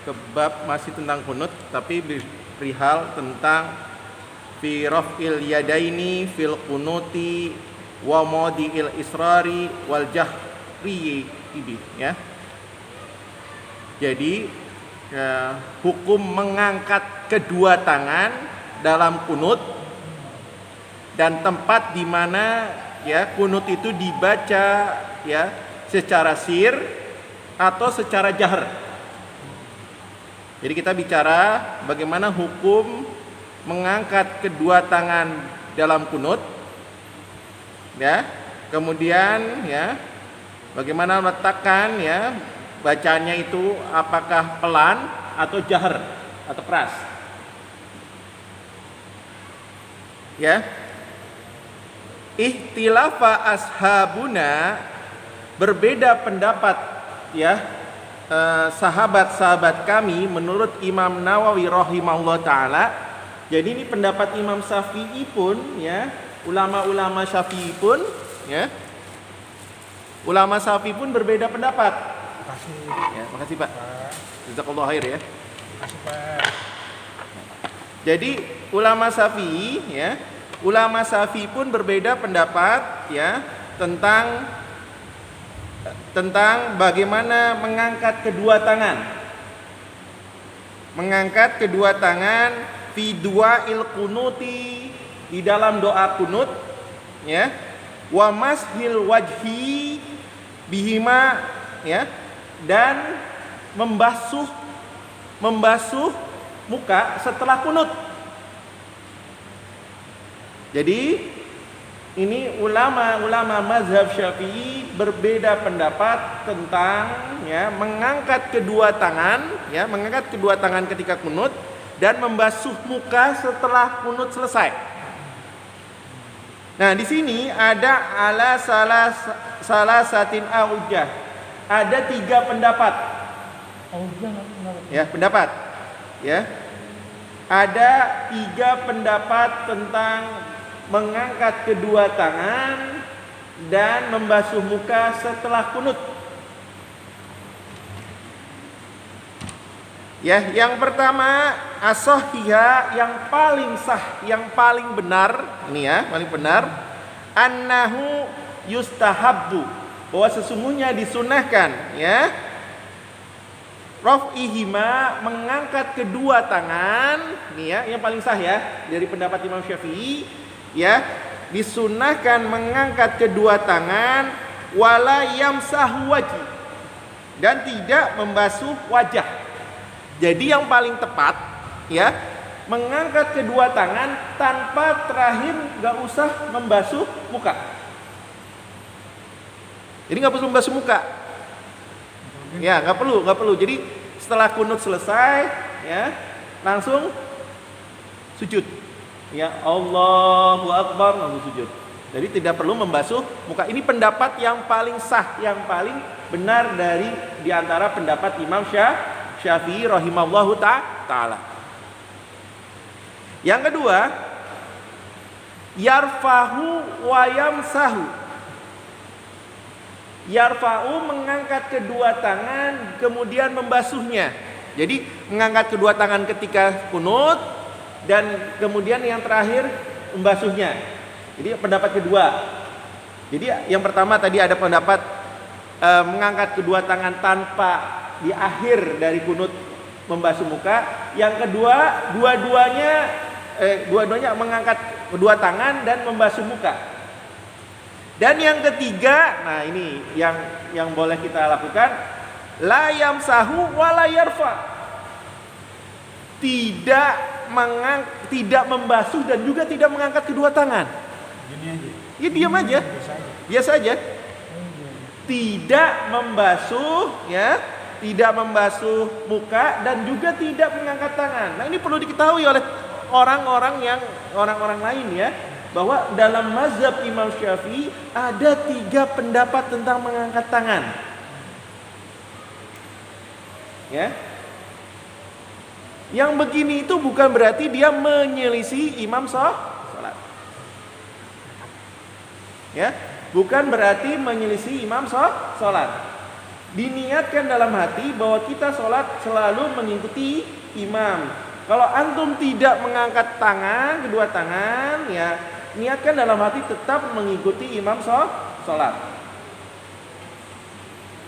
ke bab masih tentang kunut, tapi perihal tentang fi raf'il yadaini fil kunuti wa madi'il israri wal jahri ini ya. Jadi hukum mengangkat kedua tangan dalam kunut dan tempat di mana ya kunut itu dibaca ya secara sir atau secara jahar. Jadi kita bicara bagaimana hukum mengangkat kedua tangan dalam kunut ya. Kemudian ya bagaimana meletakkan ya bacanya itu apakah pelan atau jahar atau keras. Ya. Ihtilafa ashabuna, berbeda pendapat ya sahabat-sahabat kami menurut Imam Nawawi rahimahullah taala. Jadi ini pendapat Imam Syafi'i pun ya, ulama-ulama Syafi'i pun ya. Ulama Syafi'i pun berbeda pendapat. Makasih. Ya, makasih Pak. Jazakallahu khair ya. Makasih Pak. Jadi ulama Syafi'i ya, ulama Syafi'i pun berbeda pendapat ya tentang bagaimana mengangkat kedua tangan. Mengangkat kedua tangan fi du'ail kunuti, di dalam doa kunut ya. Wa mashil wajhi bihima ya, dan membasuh muka setelah kunut. Jadi ini ulama mazhab Syafi'i berbeda pendapat tentang ya mengangkat kedua tangan ketika kunut dan membasuh muka setelah kunut selesai. Nah, di sini ada ala salah satin aujah. Ada 3 pendapat. Ya, pendapat. Ya. Ada 3 pendapat tentang mengangkat kedua tangan dan membasuh muka setelah kunut. Ya, yang pertama as-sahihah, yang paling sah, yang paling benar, ini ya, paling benar, annahu yustahabbu, bahwa sesungguhnya disunahkan ya raf'ihima, mengangkat kedua tangan, ini ya, yang paling sah ya dari pendapat Imam Syafi'i ya, disunahkan mengangkat kedua tangan wala yamsahu wajhi, dan tidak membasuh wajah. Jadi yang paling tepat ya mengangkat kedua tangan tanpa terakhir nggak usah membasuh muka. Jadi nggak perlu membasuh muka. Ya nggak perlu. Jadi setelah kunut selesai ya langsung sujud. Ya Allahu Akbar, langsung sujud. Jadi tidak perlu membasuh muka. Ini pendapat yang paling sah, yang paling benar dari diantara pendapat Imam Syafi'i rahimahullahu ta'ala. Yang kedua, yarfahu wa yamsahu. Yarfa'u, mengangkat kedua tangan kemudian membasuhnya. Jadi mengangkat kedua tangan ketika kunut dan kemudian yang terakhir membasuhnya. Jadi pendapat kedua. Jadi yang pertama tadi ada pendapat mengangkat kedua tangan tanpa di akhir dari kunut membasuh muka. Yang kedua, dua-duanya mengangkat kedua tangan dan membasuh muka. Dan yang ketiga, nah ini yang boleh kita lakukan, la yamsahu wa la yarfa. Tidak membasuh dan juga tidak mengangkat kedua tangan. Gini aja. Ya diam aja. Biasa aja. Tidak membasuh ya, tidak membasuh muka dan juga tidak mengangkat tangan. Nah, ini perlu diketahui oleh orang-orang lain ya, bahwa dalam mazhab Imam Syafi'i ada 3 pendapat tentang mengangkat tangan. Ya. Yang begini itu bukan berarti dia menyelisih imam salat. Ya, bukan berarti menyelisih imam salat. Diniatkan dalam hati bahwa kita sholat selalu mengikuti imam. Kalau antum tidak mengangkat tangan, kedua tangan, ya niatkan dalam hati tetap mengikuti imam sholat.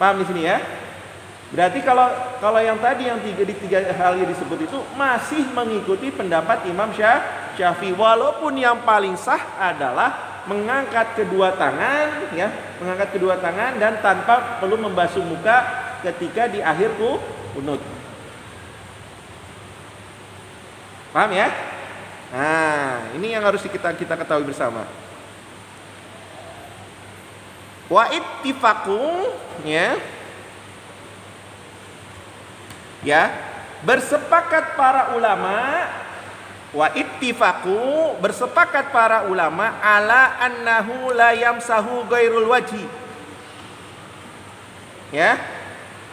Paham di sini ya? Berarti kalau yang tadi yang tiga hal yang disebut itu masih mengikuti pendapat Imam Syafi'i, walaupun yang paling sah adalah mengangkat kedua tangan, ya, mengangkat kedua tangan dan tanpa perlu membasuh muka ketika di akhir kunut. Paham ya? Nah, ini yang harus kita ketahui bersama. Wa ittifaqu, ya, bersepakat para ulama, wa ittifaqu, bersepakat para ulama ala annahu la yamsahu ghairul wajhi. Ya.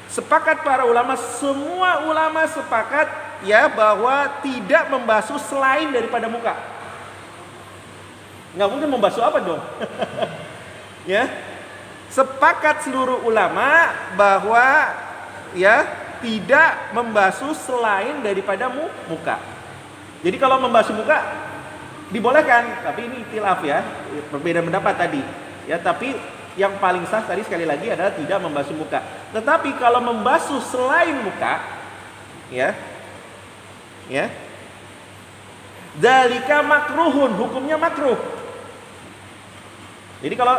Sepakat para ulama, semua ulama sepakat ya bahwa tidak membasuh selain daripada muka. Nggak mungkin membasuh apa dong? Ya. Sepakat seluruh ulama bahwa ya tidak membasuh selain daripada muka. Jadi kalau membasuh muka dibolehkan, tapi ini ikhtilaf ya, perbedaan pendapat tadi. Ya, tapi yang paling sah tadi sekali lagi adalah tidak membasuh muka. Tetapi kalau membasuh selain muka, ya, dzalika makruhun, hukumnya makruh. Jadi kalau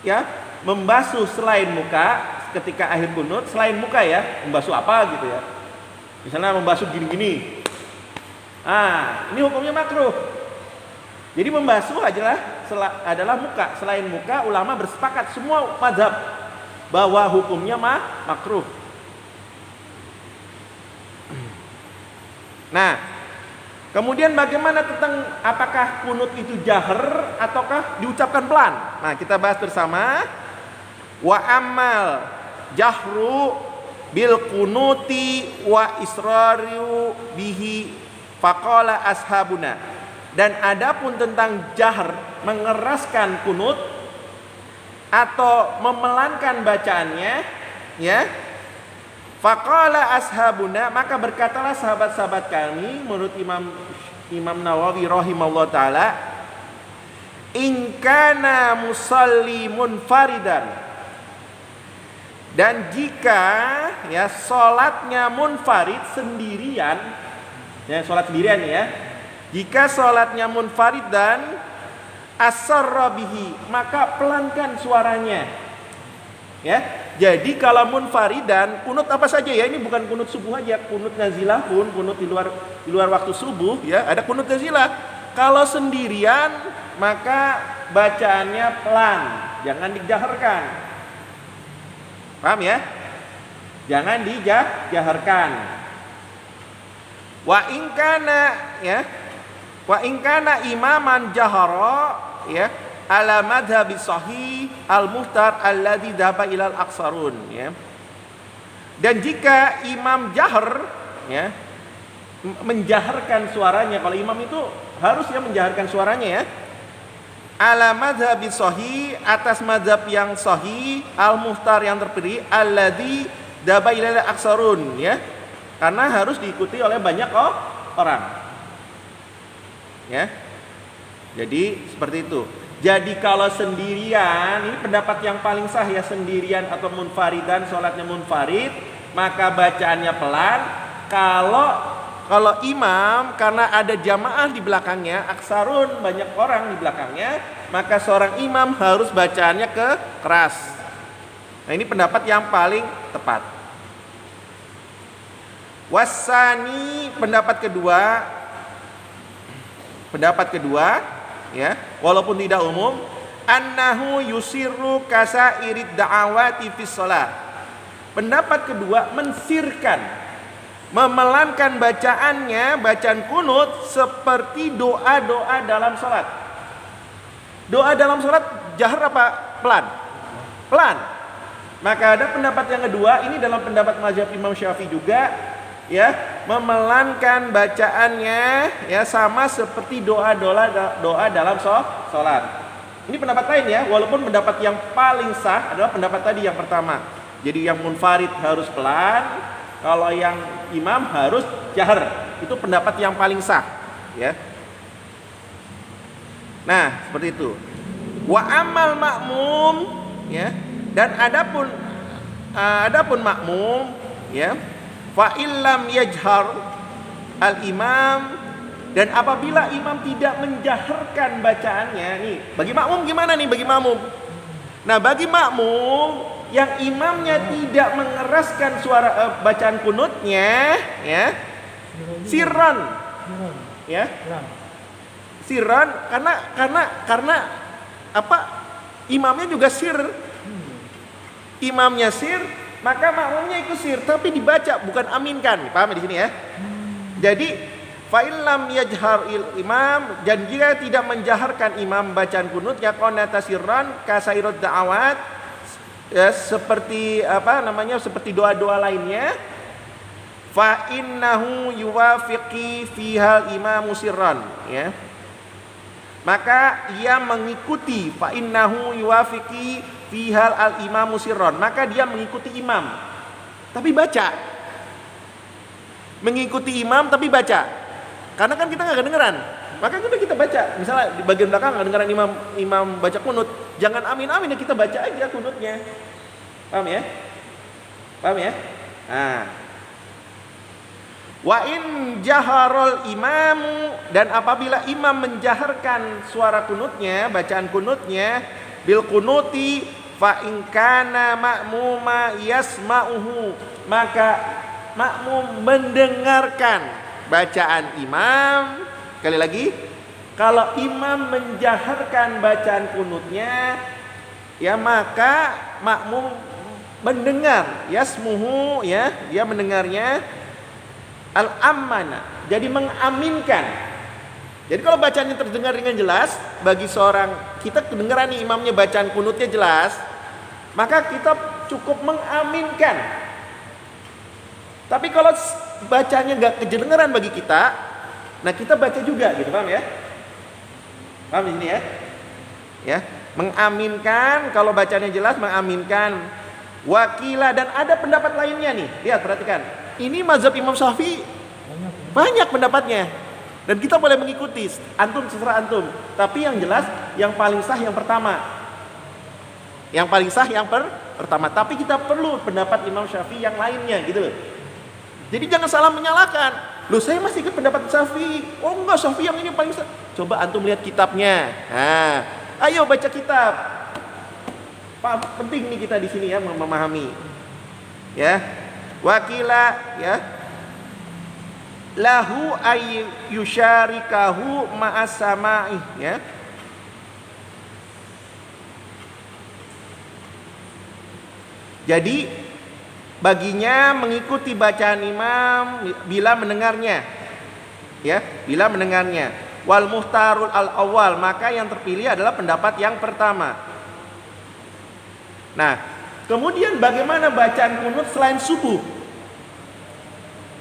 ya membasuh selain muka ketika akhir kunut, selain muka ya, membasuh apa gitu ya. Misalnya membasuh gini-gini. Ini hukumnya makruh. Jadi membasuh adalah muka. Selain muka, ulama bersepakat semua mazhab bahwa hukumnya makruh. Nah, kemudian bagaimana tentang apakah kunut itu jahar ataukah diucapkan pelan? Nah, kita bahas bersama. Wa amal jahru bil kunuti wa israru bihi faqala ashabuna. Dan adapun tentang jahar, mengeraskan kunut atau memelankan bacaannya, ya, faqala ashabuna, maka berkatalah sahabat-sahabat kami menurut Imam Nawawi rahimahullah taala, in kana musalli munfaridan, dan jika ya sholatnya munfarid sendirian, ya sholat sendirian ya, jika sholatnya munfarid dan asarra bihi, maka pelankan suaranya. Ya, jadi kalau munfaridan, kunut apa saja ya, ini bukan kunut subuh aja, kunut nazilah pun, kunut di luar waktu subuh ya, ada kunut nazilah. Kalau sendirian maka bacaannya pelan, jangan dijaharkan. Paham ya? Jangan dijaharkan. Wa in kana, ya, wa in kana imaman jahara, ya, ala madhabi sahih al-muhtar alladhi dhaba ilal aksarun, ya. Dan jika imam jahar, ya, menjaharkan suaranya, kalau imam itu harusnya menjaharkan suaranya ya, ala madhabi sahih, atas madhab yang sahih, al-muhtar yang terpilih, alladhi dhaba ilal aksarun, ya, karena harus diikuti oleh banyak orang, ya. Jadi seperti itu. Jadi kalau sendirian, ini pendapat yang paling sah ya, sendirian atau munfaridan, sholatnya munfarid, maka bacaannya pelan. Kalau imam, karena ada jamaah di belakangnya, aksarun, banyak orang di belakangnya, maka seorang imam harus bacaannya keras. Nah, ini pendapat yang paling tepat. Wasani, pendapat kedua, ya, walaupun tidak umum, annahu yusirru kasairid da'awati fis shalah. Pendapat kedua, mensirkan, memelankan bacaannya, bacaan kunut seperti doa-doa dalam salat. Doa dalam salat jahar apa pelan? Pelan. Maka ada pendapat yang kedua, ini dalam pendapat mazhab Imam Syafi'i juga, ya, memelankan bacaannya ya sama seperti doa dalam salat. Ini pendapat lain ya, walaupun pendapat yang paling sah adalah pendapat tadi yang pertama. Jadi yang munfarid harus pelan, kalau yang imam harus jahar. Itu pendapat yang paling sah, ya. Nah, seperti itu. Wa amal makmum, ya. Dan adapun makmum, ya, fa illam yajhar al imam, dan apabila imam tidak menjaharkan bacaannya, nih, bagi makmum gimana nih bagi makmum? Nah, bagi makmum yang imamnya tidak mengeraskan suara bacaan kunutnya, ya, sirran, ya, sirran, karena apa? Imamnya juga sir, imamnya sir, maka makmumnya ikut sir, tapi dibaca bukan aminkan, paham di sini ya? Jadi fa'ilam yajhar imam, dan jika tidak menjaharkan imam bacaan kunutnya qanata sirran kasairud da'awat, ya, seperti apa namanya, seperti doa-doa lainnya, fa innahu yuwafiqi fihal imamu sirran, ya, maka ia mengikuti, fa innahu yuwafiqi fihal al imamu sirran, maka dia mengikuti imam tapi baca, mengikuti imam tapi baca, karena kan kita nggak kedengeran, maka kita baca. Misalnya di bagian belakang nggak kedengeran imam baca kunut, jangan amin ya, kita baca aja kunutnya, paham ya? Paham ya? Nah, wa in jaharul imamu, dan apabila imam menjaharkan suara kunutnya, bacaan kunutnya, bil kunuti fa in kana ma'muma yasma'uhu, maka makmum mendengarkan bacaan imam. Sekali lagi, kalau imam menjaharkan bacaan kunutnya, ya, maka makmum mendengar, yasmuhu, ya, dia mendengarnya, al-ammana, jadi mengaminkan. Jadi kalau bacaannya terdengar dengan jelas, bagi seorang, kita kedengaran nih imamnya bacaan kunutnya jelas, maka kita cukup mengaminkan. Tapi kalau bacanya nggak kedengaran bagi kita, nah kita baca juga, gitu, paham ya? Paham di sini ya? Ya, mengaminkan, kalau bacanya jelas mengaminkan. Wakila, dan ada pendapat lainnya nih, lihat, perhatikan. Ini mazhab Imam Syafi'i banyak pendapatnya, dan kita boleh mengikuti, antum terserah antum. Tapi yang jelas, yang paling sah yang pertama. Yang paling sah yang pertama. Tapi kita perlu pendapat Imam Syafi'i yang lainnya, gitu loh. Jadi jangan salah menyalahkan. Loh, saya masih ikut pendapat Syafi'i. Oh enggak, Syafi'i yang ini paling sah. Coba antum lihat kitabnya. Nah, ayo baca kitab. Penting nih kita di sini ya memahami. Ya. Wakila, ya, lahu ay yusyarikahu ma'as sama'i, ya. Jadi baginya mengikuti bacaan imam bila mendengarnya, ya, bila mendengarnya. Wal muhtarul al awal, maka yang terpilih adalah pendapat yang pertama. Nah, kemudian bagaimana bacaan kunut selain subuh?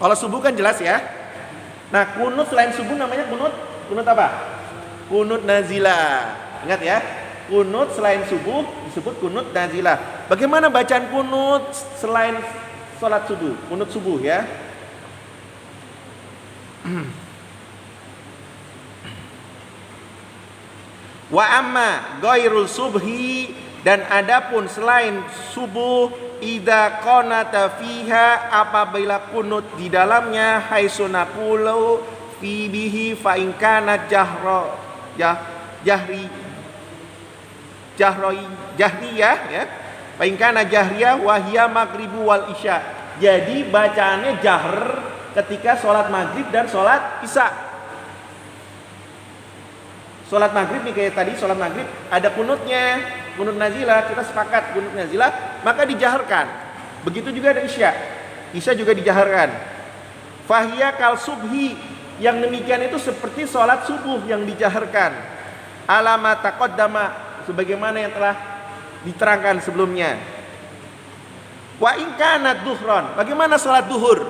Kalau subuh kan jelas ya. Nah, kunut selain subuh namanya kunut apa? Kunut nazilah. Ingat ya, kunut selain subuh disebut kunut nazilah. Bagaimana bacaan kunut selain sholat subuh? Kunut subuh ya. Wa amma ghairul subhi, dan adapun selain subuh, idza qanata fiha, apabila kunut di dalamnya, haisunaqulu fi bihi fa in kana jahriyah, ya, fa in kana jahriyah wa hiya maghribu wal isya. Jadi bacaannya jahr ketika sholat maghrib dan sholat isya. Sholat maghrib nih, kayak tadi sholat maghrib ada kunutnya, kunut nazilah, kita sepakat kunut nazilah, maka dijaharkan. Begitu juga ada isya, isya juga dijaharkan. Fahiyya kal subhi, yang demikian itu seperti sholat subuh yang dijaharkan. Alama taqaddama, sebagaimana yang telah diterangkan sebelumnya. Wa in kanat duhron, bagaimana sholat duhur?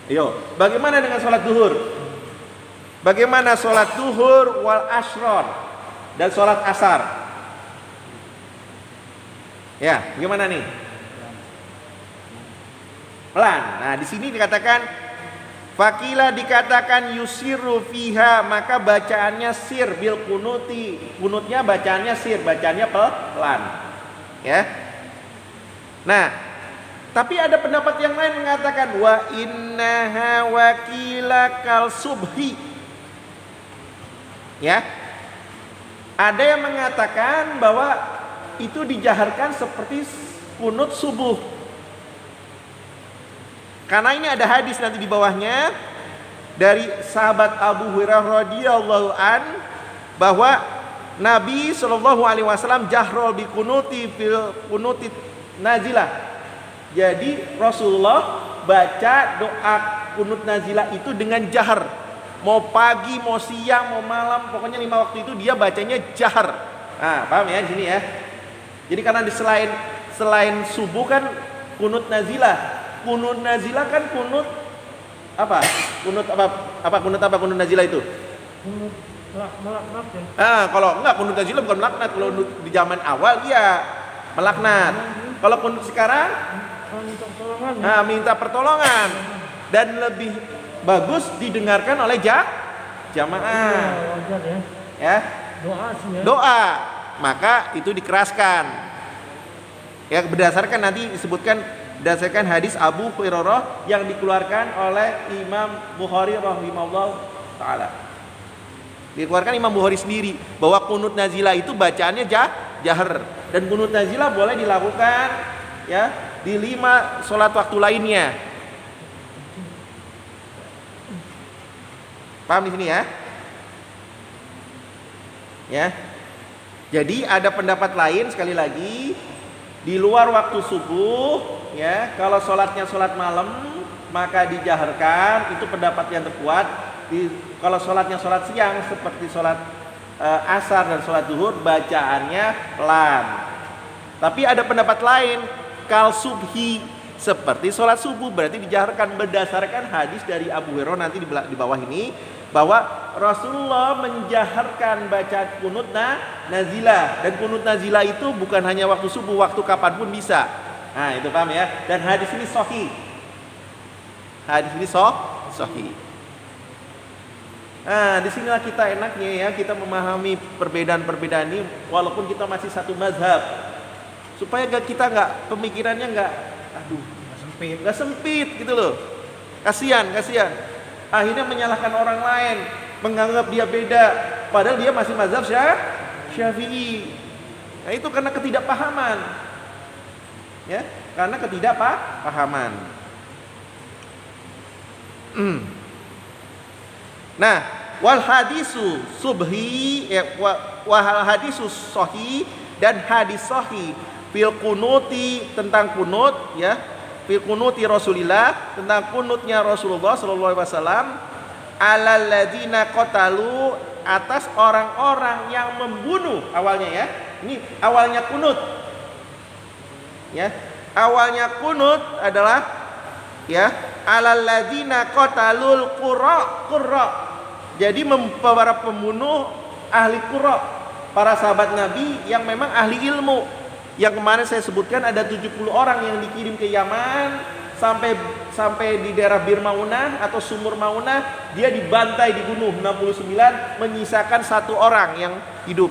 Ayo, bagaimana dengan sholat duhur? Bagaimana sholat duhur wal asron dan sholat asar? Ya, gimana nih? Pelan. Nah, di sini dikatakan fakila dikatakan yusiru fiha, maka bacaannya sir bil kunuti. Kunutnya bacaannya sir, bacaannya pelan. Ya. Nah, tapi ada pendapat yang lain mengatakan wa innaha wakila kal subhi. Ya. Ada yang mengatakan bahwa itu dijaharkan seperti kunut subuh. Karena ini ada hadis nanti di bawahnya dari sahabat Abu Hurairah radhiyallahu an bahwa Nabi Shallallahu alaihi wasallam jahrol bi kunuti fil kunuti nazilah. Jadi Rasulullah baca doa kunut nazilah itu dengan jahar. Mau pagi, mau siang, mau malam, pokoknya 5 waktu itu dia bacanya jahar. Nah, paham ya di sini ya. Jadi karena selain subuh kan kunut nazilah. Kunut nazilah kan kunut apa? Kunut kunut nazilah itu? Kunut melaknat ya. Kalau enggak kunut nazilah bukan melaknat. Kalau di zaman awal iya melaknat. Kalau kunut sekarang Minta pertolongan. minta pertolongan dan lebih bagus didengarkan oleh jamaah. Wajar ya. Ya. Doa sih ya. Doa. Maka itu dikeraskan. Ya berdasarkan nanti disebutkan berdasarkan hadis Abu Hurairah yang dikeluarkan oleh Imam Bukhari rahimahullah taala. Dikeluarkan Imam Bukhari sendiri bahwa kunut nazilah itu bacaannya jahar dan kunut nazilah boleh dilakukan ya di 5 sholat waktu lainnya. Paham di sini ya? Ya. Jadi ada pendapat lain sekali lagi di luar waktu subuh ya, kalau sholatnya sholat malam maka dijaharkan, itu pendapat yang terkuat. Kalau sholatnya sholat siang seperti sholat asar dan sholat zuhur bacaannya pelan. Tapi ada pendapat lain kal subhi seperti sholat subuh berarti dijaharkan berdasarkan hadis dari Abu Hurairah nanti di bawah ini bahwa Rasulullah menjaharkan bacaan kunut nazilah, dan kunut nazilah itu bukan hanya waktu subuh, waktu kapanpun bisa. Nah itu paham ya. Dan hadis ini sahih. Hadis ini sahih. Nah disinilah kita enaknya ya, kita memahami perbedaan-perbedaan ini walaupun kita masih satu mazhab, supaya kita nggak pemikirannya nggak sempit gitu loh. Kasihan. Akhirnya menyalahkan orang lain, menganggap dia beda, padahal dia masih mazhab Syafi'i. Nah itu karena ketidakpahaman. Ya, karena ketidakpahaman. Nah, wal hadisu subhi wal hadisu sahih dan hadis sahih fil kunuti tentang kunut ya. Fil kunuti Rasulillah tentang kunutnya Rasulullah sallallahu alaihi wasallam alal ladzina qatalu atas orang-orang yang membunuh awalnya ya. Ini awalnya kunut. Ya. Awalnya kunut adalah ya alal ladzina qatalul qurra. Jadi para pembunuh ahli qurra, para sahabat Nabi yang memang ahli ilmu. Yang kemarin saya sebutkan ada 70 orang yang dikirim ke Yaman sampai di daerah Bir Maunah atau Sumur Maunah, dia dibantai, dibunuh 69, menyisakan 1 orang yang hidup.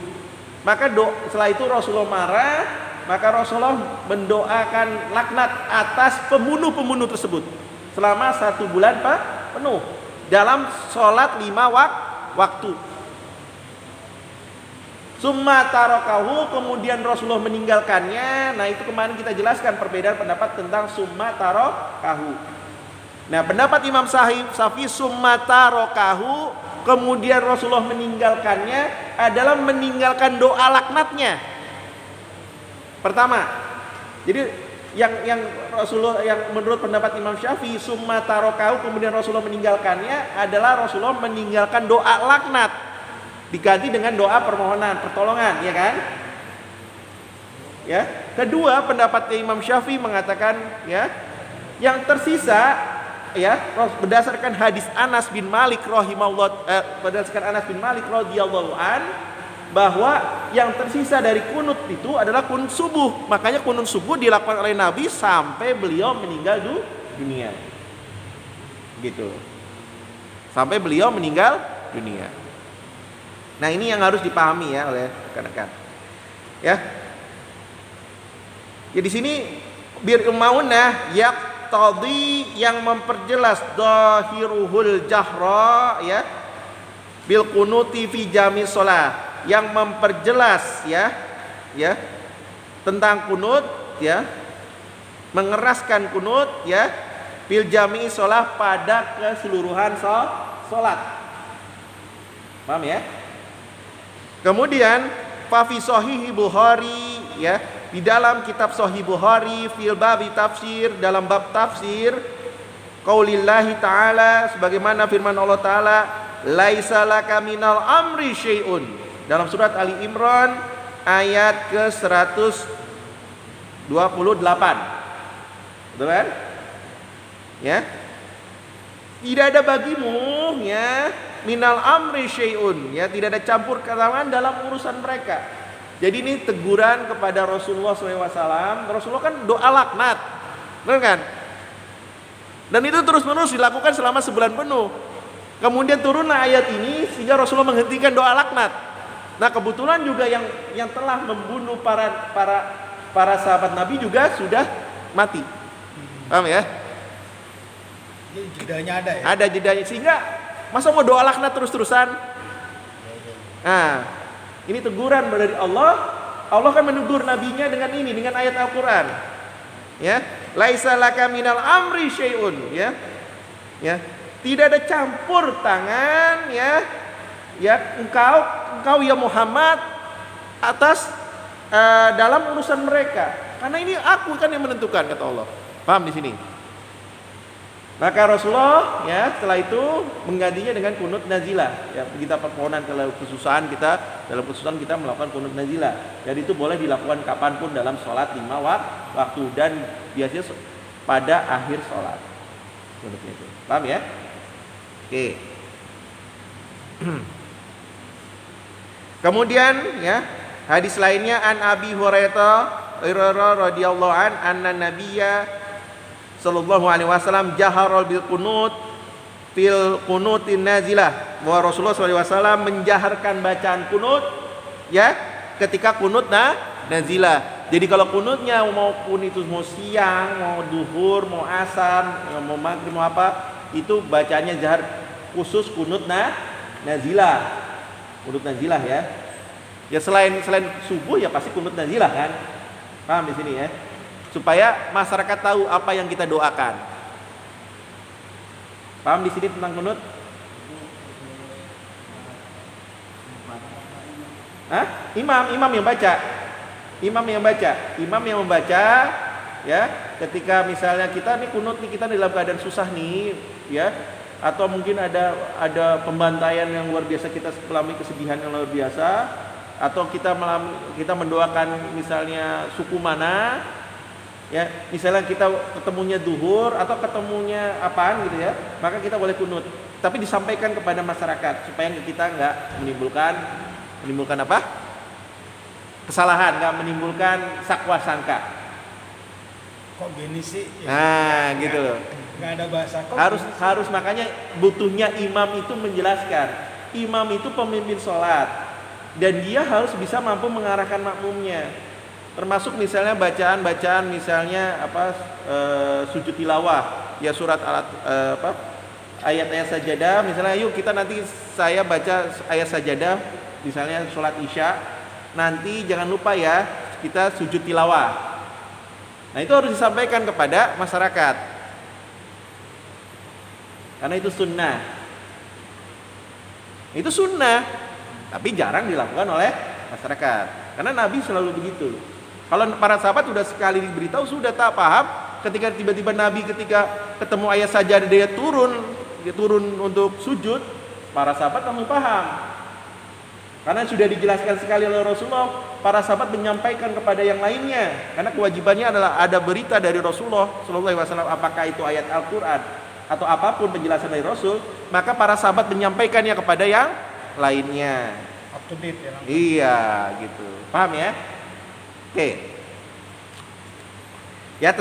Maka setelah itu Rasulullah marah, maka Rasulullah mendoakan laknat atas pembunuh-pembunuh tersebut selama 1 bulan penuh dalam sholat 5 waktu. Summa tarokahu, kemudian Rasulullah meninggalkannya. Nah itu kemarin kita jelaskan perbedaan pendapat tentang summa tarokahu. Nah pendapat Imam Syafi'i summa tarokahu, kemudian Rasulullah meninggalkannya adalah meninggalkan doa laknatnya. Pertama, jadi yang Rasulullah yang menurut pendapat Imam Syafi'i summa tarokahu, kemudian Rasulullah meninggalkannya adalah Rasulullah meninggalkan doa laknat. Diganti dengan doa permohonan, pertolongan, ya kan? Ya. Kedua, pendapatnya Imam Syafi'i mengatakan, ya, yang tersisa, ya, berdasarkan hadis Anas bin Malik radhiyallahu an, bahwa yang tersisa dari kunut itu adalah kunut subuh. Makanya kunut subuh dilakukan oleh Nabi sampai beliau meninggal dunia. Gitu. Sampai beliau meninggal dunia. Nah, ini yang harus dipahami ya oleh rekan-rekan. Ya. Ya di sini bir maunah yaqtadi yang memperjelas dhahiruhul jahra ya bil kunuti fi jami shalah, yang memperjelas ya tentang kunut ya, mengeraskan kunut ya bil jami shalah pada keseluruhan salat. Paham ya? Kemudian fa fi sahih Bukhari ya, di dalam kitab Sahih Bukhari fil babi tafsir, dalam bab tafsir qaulillahi ta'ala, sebagaimana firman Allah Ta'ala, laisa laka minal amri syai'un, dalam surat Ali Imran ayat ke-128. Betul kan? Ya. Tidak ada bagimu ya minal amri syai'un, ya tidak ada campur tangan dalam urusan mereka. Jadi ini teguran kepada Rasulullah SAW. Rasulullah kan doa laknat, benar kan? Dan itu terus-menerus dilakukan selama sebulan penuh. Kemudian turunlah ayat ini sehingga Rasulullah menghentikan doa laknat. Nah, kebetulan juga yang telah membunuh para sahabat Nabi juga sudah mati. Paham ya? Jadi jedanya ada ya? Ada jedanya, sehingga masa mau doa laknat terus-terusan? Nah, ini teguran dari Allah. Allah kan menegur nabinya dengan ini, dengan ayat Al-Qur'an. Ya, laisa laka minal amri syai'un, ya. Ya. Tidak ada campur tangan ya engkau ya Muhammad atas dalam urusan mereka. Karena ini aku kan yang menentukan, kata Allah. Paham di sini? Maka Rasulullah ya setelah itu menggantinya dengan kunut nazilah. Ya, kita permohonan kalau kesusahan dalam kesusahan kita melakukan kunut nazilah. Dan itu boleh dilakukan kapanpun dalam sholat 5 waktu dan biasanya pada akhir sholat. Kunutnya itu. Paham ya? Oke. Kemudian ya hadis lainnya an Abi Hurairah radhiyallahu an anna nabiyya sallallahu alaihi wasallam jaharul bil qunut fil qunutin nazilah, bahwa Rasulullah sallallahu alaihi wasallam menjaharkan bacaan kunut ya ketika kunut nazilah. Jadi kalau kunutnya maupun itu mau siang, mau duhur, mau asar, mau maghrib, mau apa, itu bacanya jahar, khusus kunut nazilah. Kunut nazilah ya. Ya selain subuh ya pasti kunut nazilah kan. Paham di sini ya? Supaya masyarakat tahu apa yang kita doakan. Paham di sini tentang kunut? Hah? Imam yang baca. Imam yang membaca ya, ketika misalnya kita nih kunut nih, kita dalam keadaan susah nih ya, atau mungkin ada pembantaian yang luar biasa, kita mengalami kesedihan yang luar biasa, atau kita mendoakan misalnya suku mana ya, misalnya kita ketemunya duhur atau ketemunya apaan gitu ya, maka kita boleh kunut, tapi disampaikan kepada masyarakat supaya kita nggak menimbulkan apa, kesalahan, nggak menimbulkan sakwa sangka. Kok gini sih? Ya, nah gitu loh. Nggak ada bahasa kok. Harus makanya butuhnya imam itu menjelaskan. Imam itu pemimpin sholat dan dia harus bisa mampu mengarahkan makmumnya. Termasuk misalnya bacaan misalnya sujud tilawah ya, surat ayat-ayat sajadah misalnya, yuk kita nanti saya baca ayat sajadah misalnya sholat isya, nanti jangan lupa ya kita sujud tilawah. Nah itu harus disampaikan kepada masyarakat karena itu sunnah. Itu sunnah tapi jarang dilakukan oleh masyarakat karena Nabi selalu begitu. Kalau para sahabat sudah sekali diberitahu sudah tak paham, ketika tiba-tiba Nabi ketika ketemu ayat sajadah dia turun untuk sujud, para sahabat langsung paham. Karena sudah dijelaskan sekali oleh Rasulullah, para sahabat menyampaikan kepada yang lainnya. Karena kewajibannya adalah ada berita dari Rasulullah sallallahu alaihi wasallam, apakah itu ayat Al-Qur'an atau apapun penjelasan dari Rasul, maka para sahabat menyampaikannya kepada yang lainnya. Up to date ya. Iya, gitu. Paham ya? Oke.